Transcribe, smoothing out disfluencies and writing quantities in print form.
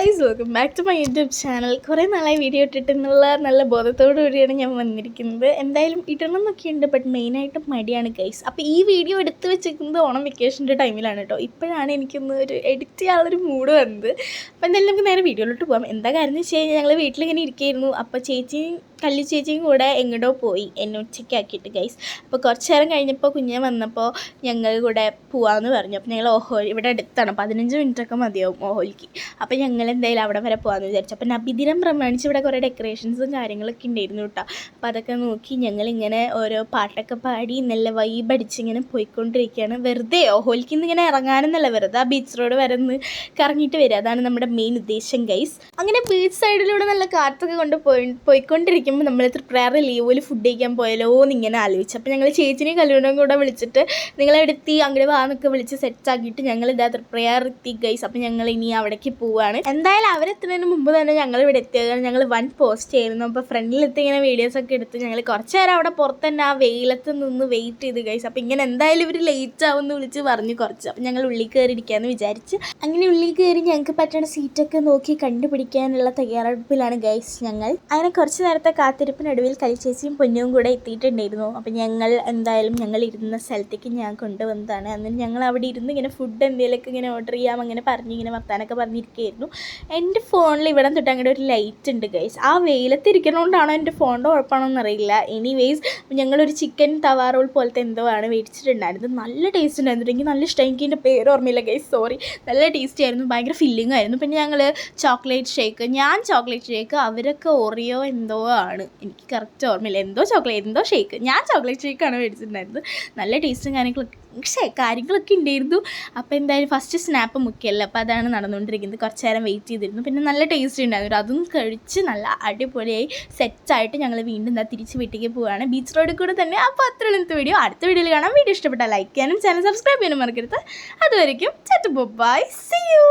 Guys, welcome back to my YouTube channel. കുറേ നാളായി video ഇട്ടിട്ടെന്നുള്ള നല്ല ബോധത്തോടു കൂടിയാണ് ഞാൻ വന്നിരിക്കുന്നത്. എന്തായാലും ഇടണം എന്നൊക്കെ ഉണ്ട്, ബട്ട് മെയിനായിട്ട് മടിയാണ് ഗൈസ്. അപ്പോൾ ഈ വീഡിയോ എടുത്ത് വെച്ചിരിക്കുന്നത് ഓണം വെക്കേഷൻ്റെ ടൈമിലാണ് കേട്ടോ. ഇപ്പോഴാണ് എനിക്കൊന്ന് ഒരു എഡിറ്റ് ചെയ്യാനുള്ളൊരു മൂഡ് വന്നത്. അപ്പോൾ എന്തായാലും നമുക്ക് നേരെ വീഡിയോയിലോട്ട് പോകാം. എന്താ കാര്യം എന്ന് വെച്ച് കഴിഞ്ഞാൽ ഞങ്ങൾ വീട്ടിലിങ്ങനെ ഇരിക്കുകയായിരുന്നു. അപ്പോൾ കല്ലി ചേച്ചിയും കൂടെ എങ്ങോട്ടോ പോയി എന്നെ ഉച്ചയ്ക്കാക്കിയിട്ട് ഗൈസ്. അപ്പോൾ കുറച്ച് നേരം കഴിഞ്ഞപ്പോൾ കുഞ്ഞ് വന്നപ്പോൾ ഞങ്ങൾ കൂടെ പോകാമെന്ന് പറഞ്ഞു. അപ്പോൾ ഞങ്ങൾ ഇവിടെ അടുത്താണ്, 15 മിനിറ്റൊക്കെ മതിയാവും ഓഹോലിക്ക്. അപ്പോൾ ഞങ്ങൾ എന്തായാലും അവിടെ വരെ പോകാമെന്ന് വിചാരിച്ചു. അപ്പോൾ നബിദിനം പ്രമാണിച്ച് ഇവിടെ കുറേ ഡെക്കറേഷൻസും കാര്യങ്ങളൊക്കെ ഉണ്ടായിരുന്നു കേട്ടോ. അപ്പോൾ അതൊക്കെ നോക്കി ഞങ്ങളിങ്ങനെ ഓരോ പാട്ടൊക്കെ പാടി നല്ല വൈബടിച്ച് ഇങ്ങനെ പോയിക്കൊണ്ടിരിക്കുകയാണ്. വെറുതെ ഓഹോലിക്ക് ഇങ്ങനെ ഇറങ്ങാനെന്നല്ല, വെറുതെ ആ ബീച്ച് റോഡ് വരെ ഒന്ന് കറങ്ങിയിട്ട് വരിക, അതാണ് നമ്മുടെ മെയിൻ ഉദ്ദേശം ഗൈസ്. അങ്ങനെ ബീച്ച് സൈഡിലൂടെ നല്ല കാറ്റൊക്കെ കൊണ്ട് പോയിക്കൊണ്ടിരിക്കുമ്പോൾ നമ്മൾ തൃപ്രയാറ് ലീവിൽ ഫുഡ് കഴിക്കാൻ പോയാലോ എന്നിങ്ങനെ ആലോചിച്ചു. അപ്പോൾ ഞങ്ങൾ ചേച്ചിനെയും കല്യാണവും കൂടെ വിളിച്ചിട്ട് നിങ്ങളെടുത്തി അങ്ങോട്ട് വാന്നൊക്കെ വിളിച്ച് സെറ്റാക്കിയിട്ട് ഞങ്ങൾ ഇതാ തൃപ്രയാർ എത്തി ഗൈസ്. അപ്പോൾ ഞങ്ങൾ ഇനി അവിടേക്ക് പോവുകയാണ്. എന്തായാലും അവരെത്തുന്നതിന് മുമ്പ് തന്നെ ഞങ്ങൾ ഇവിടെ എത്തിയത്. ഞങ്ങൾ വൺ പോസ്റ്റ് ചെയ്യുന്നു. അപ്പോൾ ഫ്രണ്ടിലെത്തി ഇങ്ങനെ വീഡിയോസൊക്കെ എടുത്ത് ഞങ്ങൾ കുറച്ച് നേരം അവിടെ പുറത്ത് തന്നെ ആ വെയിലത്ത് നിന്ന് വെയിറ്റ് ചെയ്ത് ഗൈസ്. അപ്പോൾ ഇങ്ങനെ എന്തായാലും ഇവർ ലേറ്റ് ആവുമെന്ന് വിളിച്ച് പറഞ്ഞു കുറച്ച്. അപ്പോൾ ഞങ്ങൾ ഉള്ളിൽ കയറി ഇരിക്കാമെന്ന് വിചാരിച്ച് അങ്ങനെ ഉള്ളിൽ കയറി ഞങ്ങൾക്ക് പറ്റുന്ന സീറ്റൊക്കെ നോക്കി കണ്ടുപിടിക്കാനുള്ള തയ്യാറെടുപ്പിലാണ് ഗൈസ് ഞങ്ങൾ. അങ്ങനെ കുറച്ച് നേരത്തെ കാത്തിരിപ്പിനടുവിൽ കളിച്ചേച്ചിയും പൊന്നും കൂടെ എത്തിയിട്ടുണ്ടായിരുന്നു. അപ്പം ഞങ്ങൾ ഇരുന്ന സ്ഥലത്തേക്ക് ഞാൻ കൊണ്ടുവന്നതാണ്. എന്നിട്ട് ഞങ്ങൾ അവിടെ ഇരുന്ന് ഇങ്ങനെ ഫുഡ് എന്തെങ്കിലുമൊക്കെ ഇങ്ങനെ ഓർഡർ ചെയ്യാം അങ്ങനെ പറഞ്ഞ് ഇങ്ങനെ വർത്താനൊക്കെ പറഞ്ഞിരിക്കുകയായിരുന്നു. എൻ്റെ ഫോണിൽ ഇവിടെ തൊട്ട് അങ്ങോട്ട് ഒരു ലൈറ്റ് ഉണ്ട് ഗൈസ്. ആ വെയിലത്ത് ഇരിക്കുന്നതുകൊണ്ടാണോ എൻ്റെ ഫോണിൻ്റെ കുഴപ്പമാണോ എന്നറിയില്ല. എനിവേയ്സ് ഞങ്ങളൊരു ചിക്കൻ തവാ റോൾ പോലത്തെ എന്തോ ആണ് മേടിച്ചിട്ടുണ്ടായിരുന്നത്. നല്ല ടേസ്റ്റ് ഉണ്ടായിരുന്നു. എനിക്ക് നല്ല ഇഷ്ടം. എനിക്ക് എൻ്റെ പേര് ഓർമ്മയില്ല ഗൈസ്, സോറി. നല്ല ടേസ്റ്റി ആയിരുന്നു, ഭയങ്കര ഫില്ലിംഗ് ആയിരുന്നു. പിന്നെ ഞങ്ങൾ ചോക്ലേറ്റ് ഷേക്ക്, അവരൊക്കെ ഓറിയോ എന്തോ ആണ്, എനിക്ക് കറക്റ്റ് ഓർമ്മയില്ല. എന്തോ ഷേക്ക്, ഞാൻ ചോക്ലേറ്റ് ഷേക്കാണ് മേടിച്ചിട്ടുണ്ടായിരുന്നത്. നല്ല ടേസ്റ്റും കാര്യങ്ങളൊക്കെ ഉണ്ടായിരുന്നു. അപ്പോൾ എന്തായാലും ഫസ്റ്റ് സ്നാപ്പ് മുക്കിയല്ലോ, അപ്പോൾ അതാണ് നടന്നുകൊണ്ടിരിക്കുന്നത്. കുറച്ച് നേരം വെയിറ്റ് ചെയ്തിരുന്നു. പിന്നെ നല്ല ടേസ്റ്റ് ഉണ്ടായിരുന്നു. അതും കഴിച്ച് നല്ല അടിപൊളിയായി സെറ്റായിട്ട് ഞങ്ങൾ വീണ്ടും തിരിച്ച് വീട്ടിലേക്ക് പോവുകയാണ്, ബീച്ച് റോഡിൽ കൂടെ തന്നെ. അപ്പോൾ അത്രയുള്ള വീഡിയോ അടുത്ത വീഡിയോയിൽ കാണാം. വീഡിയോ ഇഷ്ടപ്പെട്ടാൽ ലൈക്ക് ചെയ്യാനും ചാനൽ സബ്സ്ക്രൈബ് ചെയ്യാനും മറക്കരുത്. അതുവരെയ്ക്കും ബൈ, സീ യു.